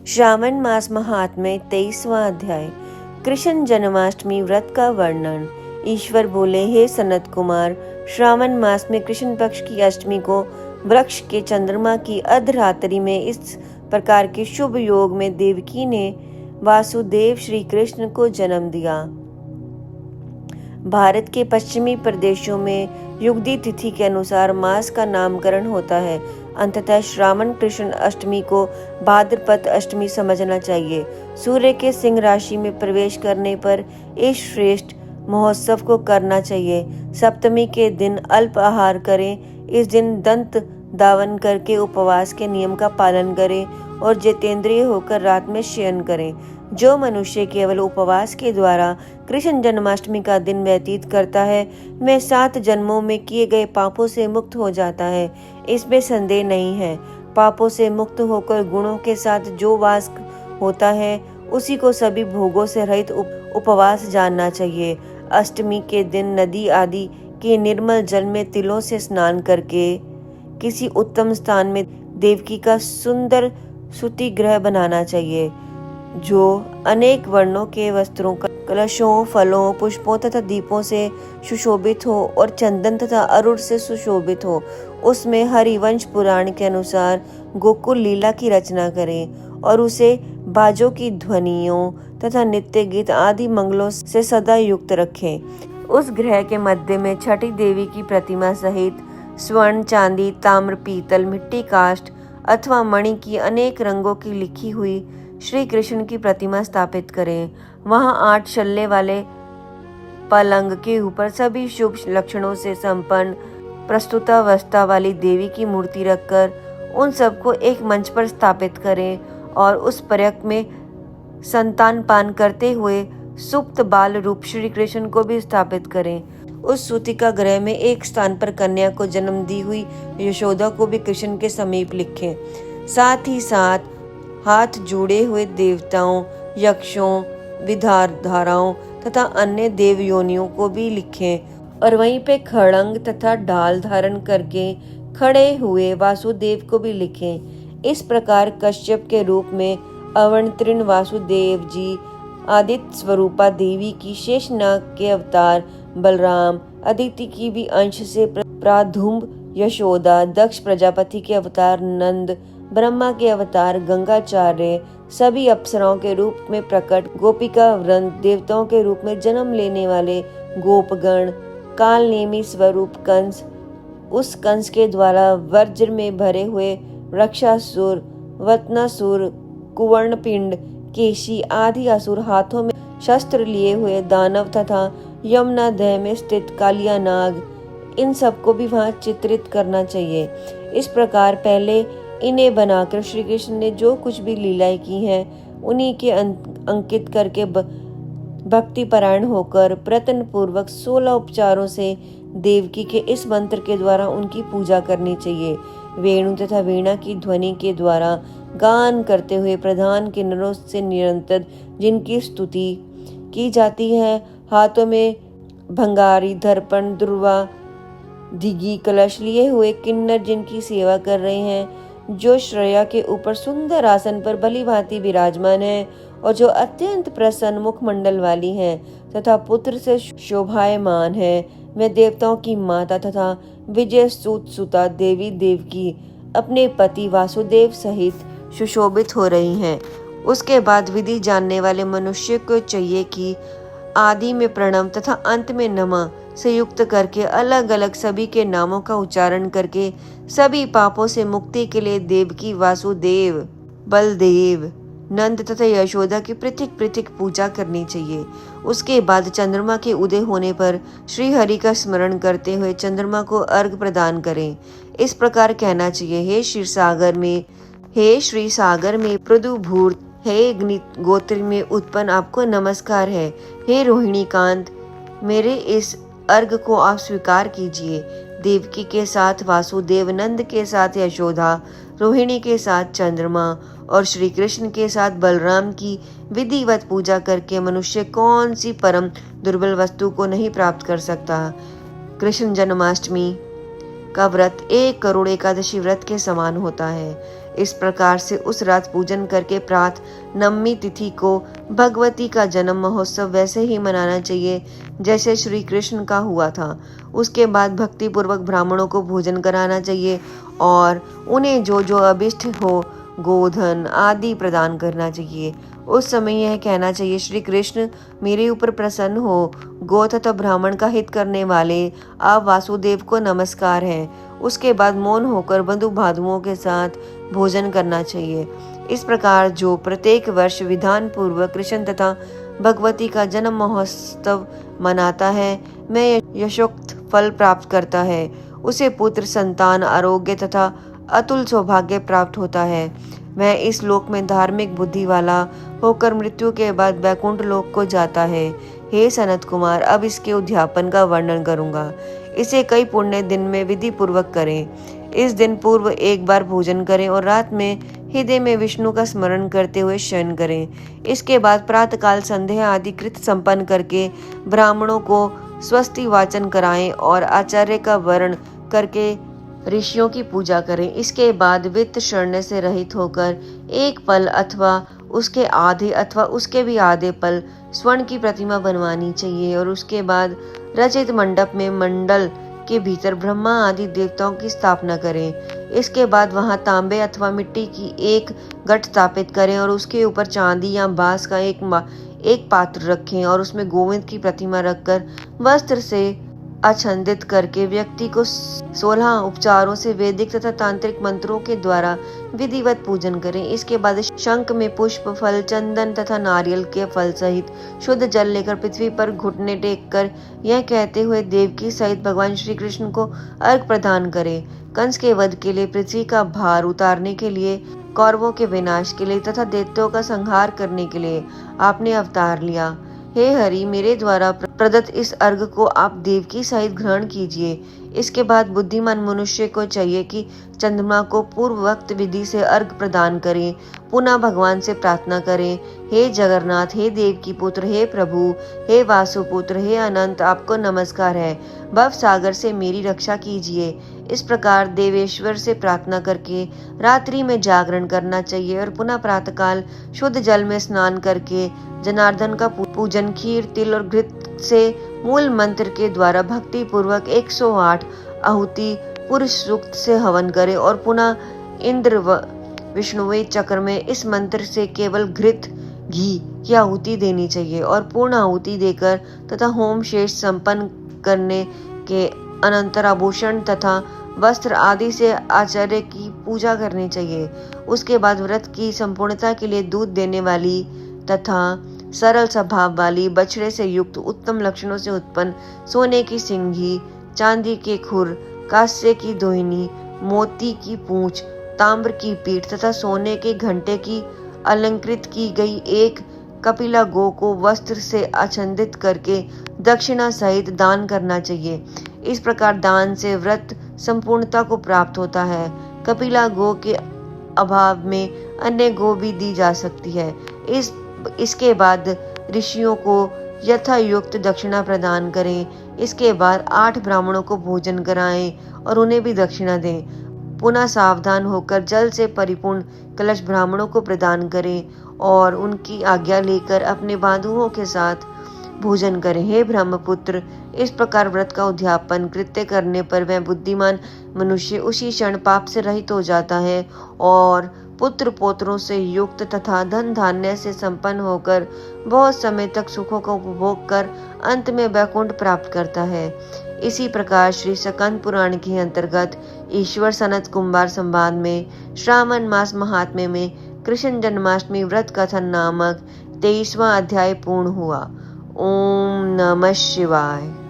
श्रावण मास महात्म्य 23वां अध्याय। कृष्ण जन्माष्टमी व्रत का वर्णन। ईश्वर बोले, हे सनत कुमार, श्रावण मास में कृष्ण पक्ष की अष्टमी को वृक्ष के चंद्रमा की अर्धरात्रि में इस प्रकार के शुभ योग में देवकी ने वासुदेव श्री कृष्ण को जन्म दिया। भारत के पश्चिमी प्रदेशों में युगदी तिथि के अनुसार मास का नामकरण होता है। अंततः श्रावण कृष्ण अष्टमी को भाद्रपद अष्टमी समझना चाहिए। सूर्य के सिंह राशि में प्रवेश करने पर इस श्रेष्ठ महोत्सव को करना चाहिए। सप्तमी के दिन अल्प आहार करें। इस दिन दंत दावन करके उपवास के नियम का पालन करें और जितेंद्रिय होकर रात में शयन करें। जो मनुष्य केवल उपवास के द्वारा कृष्ण जन्माष्टमी का दिन व्यतीत करता है, वह 7 जन्मों में किए गए पापों से मुक्त हो जाता है, इसमें संदेह नहीं है। पापों से मुक्त होकर गुणों के साथ जो वास होता है, उसी को सभी भोगों से रहित उपवास जानना चाहिए। अष्टमी के दिन नदी आदि के निर्मल जल में तिलों से स्नान करके किसी उत्तम स्थान में देवकी का सुंदर सूती ग्रह बनाना चाहिए, जो अनेक वर्णों के वस्त्रों, कलशों, फलों, पुष्पों तथा दीपों से सुशोभित हो और चंदन तथा अरुण से सुशोभित हो। उसमें हरिवंश पुराण के अनुसार गोकुल लीला की रचना करें और उसे बाजों की ध्वनियों तथा नित्य गीत आदि मंगलों से सदा युक्त रखें। उस ग्रह के मध्य में छठी देवी की प्रतिमा सहित स्वर्ण, चांदी, ताम्र, पीतल, मिट्टी, काष्ठ अथवा मणि की अनेक रंगों की लिखी हुई श्री कृष्ण की प्रतिमा स्थापित करें। वहां 8 शल्य वाले पलंग के ऊपर सभी शुभ लक्षणों से संपन्न प्रस्तुतावस्था वाली देवी की मूर्ति रखकर उन सबको एक मंच पर स्थापित करें और उस पर्यक में संतान पान करते हुए सुप्त बाल रूप श्री कृष्ण को भी स्थापित करें। उस सूतिका ग्रह में एक स्थान पर कन्या को जन्म दी हुई यशोदा को भी कृष्ण के समीप लिखें। साथ ही साथ हाथ जोड़े हुए देवताओं, यक्षों, विधाधाराओं तथा अन्य देव योनियों को भी लिखें और वहीं पे खड़ंग तथा ढाल धारण करके खड़े हुए वासुदेव को भी लिखें। इस प्रकार कश्यप के रूप में अवतीर्ण वासुदेव जी, आदित्य स्वरूपा देवी की शेषनाग के अवतार बलराम, अदिति की भी अंश से प्रादुम्ब यशोदा, दक्ष प्रजापति के अवतार नंद, ब्रह्मा के अवतार गंगाचार्य, सभी अप्सराओं के रूप में प्रकट गोपिका वृंद, देवताओं के रूप में जन्म लेने वाले गोपगण, काल नेमी स्वरूप कंस, उस कंस के द्वारा वज्र में भरे हुए रक्षासुर, वत्नासुर, कुवर्णपिंड, केशी आदि असुर, हाथों में शस्त्र लिए हुए दानव तथा यमुना दह में स्थित कालिया नाग, इन सबको भी वहां चित्रित करना चाहिए। इस प्रकार पहले इन्हें बनाकर श्री कृष्ण ने जो कुछ भी लीलाएं की हैं, उन्हीं के अंकित करके भक्ति परायण होकर प्रयत्न पूर्वक 16 उपचारों से देवकी के इस मंत्र के द्वारा उनकी पूजा करनी चाहिए। वेणु तथा वीणा की ध्वनि के द्वारा गान करते हुए प्रधान किन्नरों से निरंतर जिनकी स्तुति की जाती है, हाथों में भंगारी, दर्पण, दुर्वा, धिगी, कलश लिए हुए किन्नर जिनकी सेवा कर रहे हैं, जो श्रेया के ऊपर सुंदर आसन पर भली भांति विराजमान है और जो अत्यंत प्रसन्न मुखमंडल वाली है तथा पुत्र से शोभायमान है, वे देवताओं की माता तथा विजय सूत सुता देवी देवकी अपने पति वासुदेव सहित सुशोभित हो रही हैं। उसके बाद विधि जानने वाले मनुष्य को चाहिए कि आदि में प्रणव तथा अंत में नमः से युक्त करके अलग अलग सभी के नामों का उच्चारण करके सभी पापों से मुक्ति के लिए देवकी, वासुदेव, बलदेव, नंद तथा यशोदा की पृथक पृथक पूजा करनी चाहिए। उसके बाद चंद्रमा के उदय होने पर श्री हरि का स्मरण करते हुए चंद्रमा को अर्घ प्रदान करें। इस प्रकार कहना चाहिए, हे श्री सागर में प्रदुभूत, हे गोत्र में उत्पन्न आपको नमस्कार है। हे रोहिणी कांत, मेरे इस अर्घ को आप स्वीकार कीजिए। देवकी के साथ वासुदेव, नंद के साथ यशोदा, रोहिणी के साथ चंद्रमा और श्री कृष्ण के साथ बलराम की विधिवत पूजा करके मनुष्य कौन सी परम दुर्बल वस्तु को नहीं प्राप्त कर सकता। कृष्ण जन्माष्टमी का व्रत 1 करोड़ एकादशी व्रत के समान होता है। इस प्रकार से उस रात पूजन करके प्रात नवमी तिथि को भगवती का जन्म महोत्सव वैसे ही मनाना चाहिए जैसे श्री कृष्ण का हुआ था। उसके बाद भक्ति पूर्वक ब्राह्मणों को भोजन कराना चाहिए और उन्हें जो जो अभिष्ट हो गोधन आदि प्रदान करना चाहिए। उस समय यह कहना चाहिए, श्री कृष्ण मेरे ऊपर प्रसन्न हो, गो तथा ब्राह्मण का हित करने वाले आप वासुदेव को नमस्कार है। उसके बाद मौन होकर बंधु बांधवों के साथ भोजन करना चाहिए। इस प्रकार जो प्रत्येक वर्ष विधान पूर्वक कृष्ण तथा भगवती का जन्म महोत्सव मनाता है, मैं यशोक्त फल प्राप्त करता है। उसे पुत्र संतान आरोग्य तथा अतुल सौभाग्य प्राप्त होता है। वह इस लोक में धार्मिक बुद्धि वाला होकर मृत्यु के बाद वैकुंठ लोक को जाता है। हे सनत कुमार, अब इसके उद्यापन का वर्णन करूंगा। इसे कई पुण्य दिन में विधि पूर्वक करें। इस दिन पूर्व एक बार भोजन करें और रात में हृदय में विष्णु का स्मरण करते हुए शयन करें। इसके बाद प्रातःकाल संध्या आदि कृत संपन्न करके ब्राह्मणों को स्वस्ति वाचन कराएं और आचार्य का वर्ण करके ऋषियों की पूजा करें। इसके बाद वित्त शरण से रहित होकर एक पल अथवा उसके आधे अथवा उसके भी आधे पल स्वर्ण की प्रतिमा बनवानी चाहिए और उसके बाद रचित मंडप में मंडल के भीतर ब्रह्मा आदि देवताओं की स्थापना करें। इसके बाद वहां तांबे अथवा मिट्टी की एक घट स्थापित करें और उसके ऊपर चांदी या बांस का एक पात्र रखें और उसमें गोविंद की प्रतिमा रखकर वस्त्र से आच्छादित करके व्यक्ति को 16 उपचारों से वैदिक तथा तांत्रिक मंत्रों के द्वारा विधिवत पूजन करें। इसके बाद शंख में पुष्प फल चंदन तथा नारियल के फल सहित शुद्ध जल लेकर पृथ्वी पर घुटने टेक कर यह कहते हुए देवकी सहित भगवान श्री कृष्ण को अर्घ प्रदान करें। कंस के वध के लिए, पृथ्वी का भार उतारने के लिए, कौरवों के विनाश के लिए तथा दैत्यों का संहार करने के लिए आपने अवतार लिया। हे हरि, मेरे द्वारा प्रदत्त इस अर्घ को आप देवकी सहित ग्रहण कीजिए। इसके बाद बुद्धिमान मनुष्य को चाहिए कि चंद्रमा को पूर्व वक्त विधि से अर्घ प्रदान करें, पुनः भगवान से प्रार्थना करें, हे जगन्नाथ, हे देव की पुत्र, हे प्रभु, हे वासुपुत्र, हे अनंत, आपको नमस्कार है, भव सागर से मेरी रक्षा कीजिए। इस प्रकार देवेश्वर से प्रार्थना करके रात्रि में जागरण करना चाहिए और पुनः प्रातःकाल शुद्ध जल में स्नान करके जनार्दन का पूजन खीर तिल और घृत से मूल मंत्र के द्वारा भक्ति पूर्वक 108 आहुति पुरुष सूक्त से हवन करें और पुनः इंद्र व विष्णुवे चक्र में इस मंत्र से केवल घृत घी की आहुति देनी चाहिए और पूर्ण आहुति देकर तथा होम शेष संपन्न करने के अनंतर आभूषण तथा वस्त्र आदि से आचार्य की पूजा करनी चाहिए। उसके बाद व्रत की संपूर्णता के लिए दूध देने वाली तथा सरल स्वभाव वाली बछड़े से युक्त उत्तम लक्षणों से उत्पन्न सोने की सिंघी, चांदी के खुर, कांस्य की दोहिनी, मोती की पूंछ, ताम्र की पीठ तथा सोने के घंटे की अलंकृत की गई एक कपिला गो को वस्त्र से आच्छादित करके दक्षिणा सहित दान करना चाहिए। इस प्रकार दान से व्रत संपूर्णता को प्राप्त होता है। कपिला गो के अभाव में अन्य गो भी दी जा सकती है। इसके बाद ऋषियों को यथायुक्त दक्षिणा प्रदान करें। इसके बाद 8 ब्राह्मणों को भोजन कराएं और उन्हें भी दक्षिणा दें। पुनः सावधान होकर जल से परिपूर्ण कलश ब्राह्मणों को प्रदान करें और उनकी आज्ञा लेकर अपने बंधुओं के साथ भोजन करें। हे ब्रह्मपुत्र, इस प्रकार व्रत का उद्यापन कृत्य करने पर वह बुद्धिमान मनुष्य उसी क्षण पाप से रहित हो जाता है और पुत्र पौत्रों से युक्त तथा धन धान्य से संपन्न होकर बहुत समय तक सुखों का उपभोग कर अंत में वैकुंठ प्राप्त करता है। इसी प्रकार श्री स्कंद पुराण के अंतर्गत ईश्वर सनत कुमार संवाद में श्रावण मास महात्म्य में कृष्ण जन्माष्टमी व्रत कथन नामक 23वां अध्याय पूर्ण हुआ। ओम नमः शिवाय।